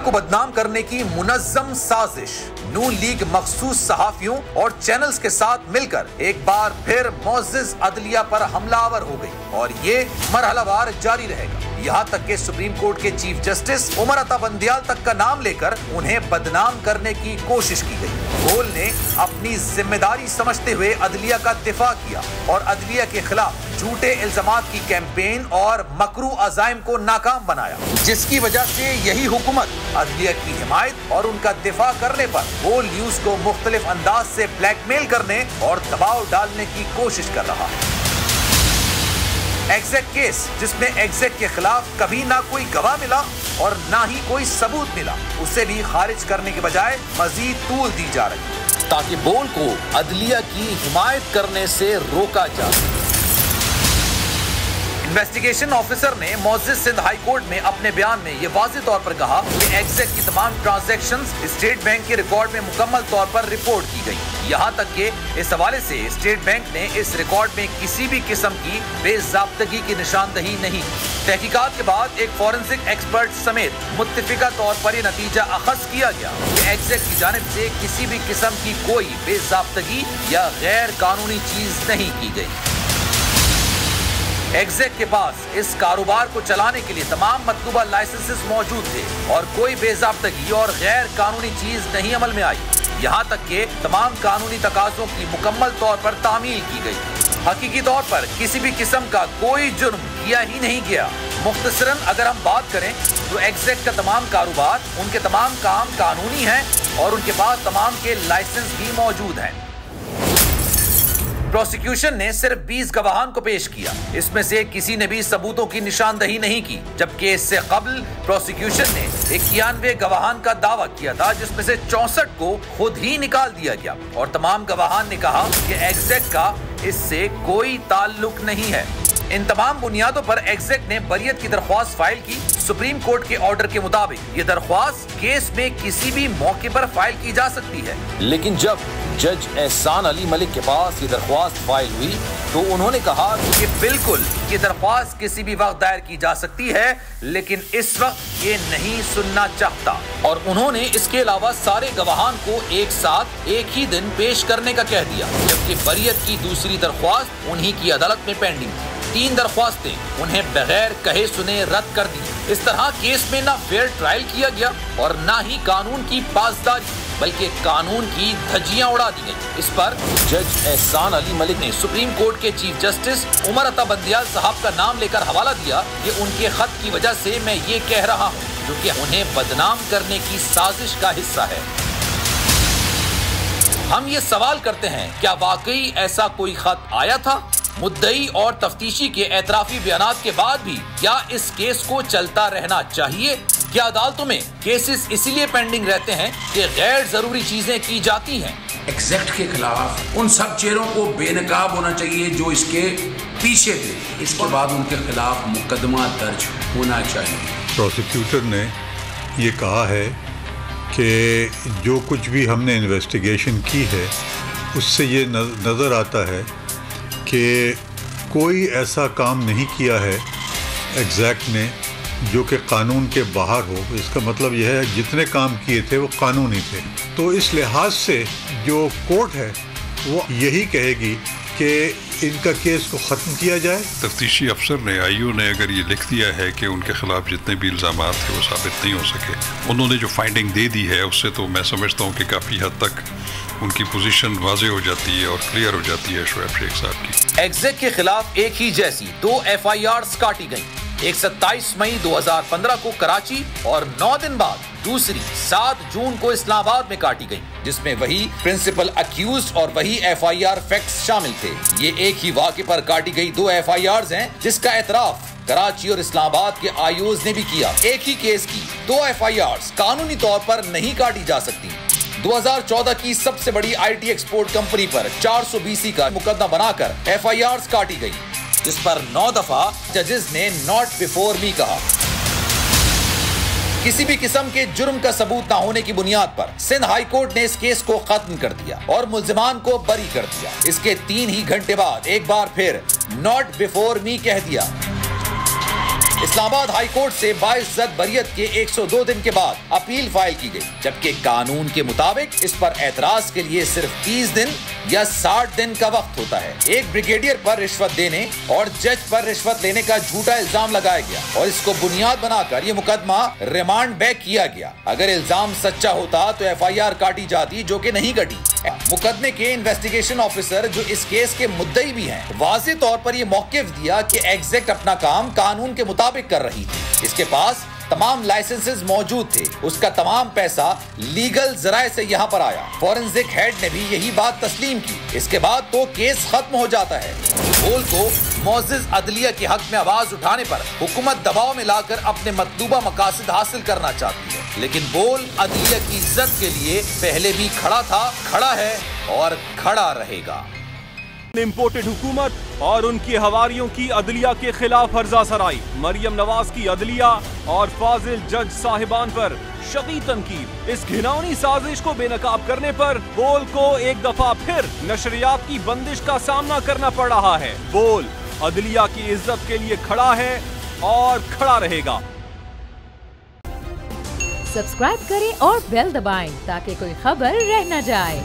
को बदनाम करने की मुनज़्ज़म साजिश नून लीग मखसूस सहाफियों और चैनल्स के साथ मिलकर एक बार फिर मुअज़्ज़िज़ अदलिया पर हमलावर हो गई और ये मरहलावार जारी रहेगा। यहाँ तक कि सुप्रीम कोर्ट के चीफ जस्टिस उमर अता बंदियाल तक का नाम लेकर उन्हें बदनाम करने की कोशिश की गई। गोल ने अपनी जिम्मेदारी समझते हुए अदलिया का दिफा किया और अदलिया के खिलाफ झूठे इल्जामात की कैंपेन और मकरू अज़ाइम को नाकाम बनाया, जिसकी वजह से यही हुकूमत अदलिया की हिमायत और उनका दिफा करने पर गोल न्यूज को मुख्तलिफ अंदाज से ब्लैकमेल करने और दबाव डालने की कोशिश कर रहा है। एग्जैक केस, जिसमें एग्जैक के खिलाफ कभी ना कोई गवाह मिला और ना ही कोई सबूत मिला, उसे भी खारिज करने के बजाय मजीद तूल दी जा रही है ताकि बोल को अदलिया की हिमायत करने से रोका जा सके। इन्वेस्टिगेशन ऑफिसर ने मुअज़्ज़िज़ सिंध हाई कोर्ट में अपने बयान में ये वाज़ेह तौर पर कहा कि एग्जैक की तमाम ट्रांजैक्शंस स्टेट बैंक के रिकॉर्ड में मुकम्मल तौर पर रिपोर्ट की गई। यहाँ तक कि इस हवाले से स्टेट बैंक ने इस रिकॉर्ड में किसी भी किस्म की बेज़ाब्तगी की निशानदही नहीं। तहकीकात के बाद एक फॉरेंसिक एक्सपर्ट समेत मुत्तफिका तौर पर यह नतीजा अखज़ किया गया कि एग्जैक की जानिब से किसी भी किस्म की कोई बेज़ाब्तगी या गैर कानूनी चीज नहीं की गई। एग्जैक के पास इस कारोबार को चलाने के लिए तमाम मतलूबा लाइसेंसेस मौजूद थे और कोई बेज़ाब्तगी और गैर कानूनी चीज नहीं अमल में आई। यहाँ तक कि तमाम कानूनी तकाज़ों की मुकम्मल तौर पर तामील की गई। हकीकी तौर पर किसी भी किस्म का कोई जुर्म किया ही नहीं गया। मुख्तसरन अगर हम बात करें तो एग्जैक का तमाम कारोबार, उनके तमाम काम कानूनी हैं और उनके पास तमाम के लाइसेंस भी मौजूद हैं। प्रोसिक्यूशन ने सिर्फ 20 गवाहान को पेश किया, इसमें से किसी ने भी सबूतों की निशानदही नहीं की, जबकि इससे कबल प्रोसिक्यूशन ने 91 गवाहान का दावा किया था, जिसमें से 64 को खुद ही निकाल दिया गया और तमाम गवाहान ने कहा कि एग्जैक का इससे कोई ताल्लुक नहीं है। इन तमाम बुनियादों पर एग्जैक ने बरियत की दरख्वास्त फाइल की। सुप्रीम कोर्ट के ऑर्डर के मुताबिक ये दरख्वास्त केस में किसी भी मौके पर फाइल की जा सकती है, लेकिन जब जज एहसान अली मलिक के पास ये दरख्वास्त फाइल हुई तो उन्होंने कहा कि बिल्कुल ये दरख्वास्त किसी भी वक्त दायर की जा सकती है, लेकिन इस वक्त ये नहीं सुनना चाहता और उन्होंने इसके अलावा सारे गवाहान को एक साथ एक ही दिन पेश करने का कह दिया, जबकि बरियत की दूसरी दरख्वास्त उन्हीं की अदालत में पेंडिंग थी। 3 दरख्वास्तें उन्हें बगैर कहे सुने रद्द कर दी। इस तरह केस में ना फेयर ट्रायल किया गया और ना ही कानून की पासदारी, बल्कि कानून की धज्जियां उड़ा दी गई। इस पर जज एहसान अली मलिक ने सुप्रीम कोर्ट के चीफ जस्टिस उमर अता बंदियाल साहब का नाम लेकर हवाला दिया कि उनके खत की वजह से मैं ये कह रहा हूँ, जो कि उन्हें बदनाम करने की साजिश का हिस्सा है। हम ये सवाल करते हैं, क्या वाकई ऐसा कोई खत आया था? मुद्दई और तफ्तीशी के एतराफी बयानात के बाद भी क्या इस केस को चलता रहना चाहिए? क्या अदालतों में केसेस इसीलिए पेंडिंग रहते हैं कि गैर जरूरी चीजें की जाती हैं? एग्जैक्ट के खिलाफ उन सब चेहरों को बेनकाब होना चाहिए जो इसके पीछे थे। इसके बाद उनके खिलाफ मुकदमा दर्ज होना चाहिए। प्रोसिक्यूटर ने ये कहा है कि जो कुछ भी हमने इन्वेस्टिगेशन की है उससे ये नज़र आता है कि कोई ऐसा काम नहीं किया है एग्जैक्ट ने जो कि कानून के बाहर हो। इसका मतलब यह है जितने काम किए थे वो कानूनी थे। तो इस लिहाज से जो कोर्ट है वो यही कहेगी कि इनका केस को ख़त्म किया जाए। तफ्तीशी अफसर ने आईओ ने अगर ये लिख दिया है कि उनके खिलाफ जितने भी इल्ज़ामात थे वो साबित नहीं हो सके, उन्होंने जो फाइंडिंग दे दी है उससे तो मैं समझता हूँ कि काफ़ी हद तक उनकी पोजीशन वाज़ेह हो जाती है और क्लियर हो जाती है शुएब शेख साहब की। एग्जैक के खिलाफ एक ही जैसी 2 FIRs काटी गई, एक 27 मई 2015 को कराची और 9 दिन बाद दूसरी 7 जून को इस्लामाबाद में काटी गई, जिसमें वही प्रिंसिपल अक्यूज्ड और वही FIR फैक्ट्स शामिल थे। ये एक ही वाक़े पर काटी गई 2 FIRs हैं, जिसका एतराफ कराची और इस्लामाबाद के आईओज ने भी किया। एक ही केस की 2 FIRs कानूनी तौर पर नहीं काटी जा सकती। 2014 की सबसे बड़ी IT एक्सपोर्ट कंपनी पर 420 का मुकदमा बनाकर FIRs काटी गई, जिस पर 9 दफा जजेस ने नॉट बिफोर मी कहा। किसी भी किस्म के जुर्म का सबूत न होने की बुनियाद पर सिंध हाई कोर्ट ने इस केस को खत्म कर दिया और मुल्जिमान को बरी कर दिया। इसके 3 ही घंटे बाद एक बार फिर नॉट बिफोर मी कह दिया। اسلام آباد ہائی کورٹ سے باعزت بریت کے 102 دن کے بعد اپیل فائل کی گئی، جبکہ قانون کے مطابق اس پر اعتراض کے لیے صرف 30 دن یا 60 دن کا وقت ہوتا ہے۔ ایک بریگیڈیئر پر رشوت دینے اور جج پر رشوت لینے کا جھوٹا الزام لگایا گیا اور اس کو بنیاد بنا کر یہ مقدمہ ریمانڈ بیک کیا گیا۔ اگر الزام سچا ہوتا تو FIR کاٹی جاتی، جو کہ نہیں کٹی۔ مقدمے کے انویسٹیگیشن آفیسر جو اس کیس کے مدعی بھی ہیں، واضح طور پر یہ موقف دیا کہ ایگزیکٹ اپنا کام قانون کے مطابق کر رہی تھی، اس کے پاس تمام لائسنسز موجود تھے، اس کا تمام پیسہ لیگل ذرائع سے یہاں پر آیا۔ فورنزک ہیڈ نے بھی یہی بات تسلیم کی۔ اس کے بعد تو کیس ختم ہو جاتا ہے۔ بول کو معزز عدلیہ کے حق میں آواز اٹھانے پر حکومت دباؤ میں لا کر اپنے مطلوبہ مقاصد حاصل کرنا چاہتی ہے، لیکن بول عدلیہ کی عزت کے لیے پہلے بھی کھڑا تھا، کھڑا ہے اور کھڑا رہے گا۔ امپورٹڈ حکومت اور ان کی حواریوں کی عدلیہ کے خلاف ہرزہ سرائی، مریم نواز کی عدلیہ اور فاضل جج صاحبان پر شدید تنقید۔ اس گھناؤنی سازش کو بے نقاب کرنے پر بول کو ایک دفعہ پھر نشریات کی بندش کا سامنا کرنا پڑ رہا ہے۔ بول عدلیہ کی عزت کے لیے کھڑا ہے اور کھڑا رہے گا۔ سبسکرائب کریں اور بیل دبائیں تاکہ کوئی خبر رہ نہ جائے۔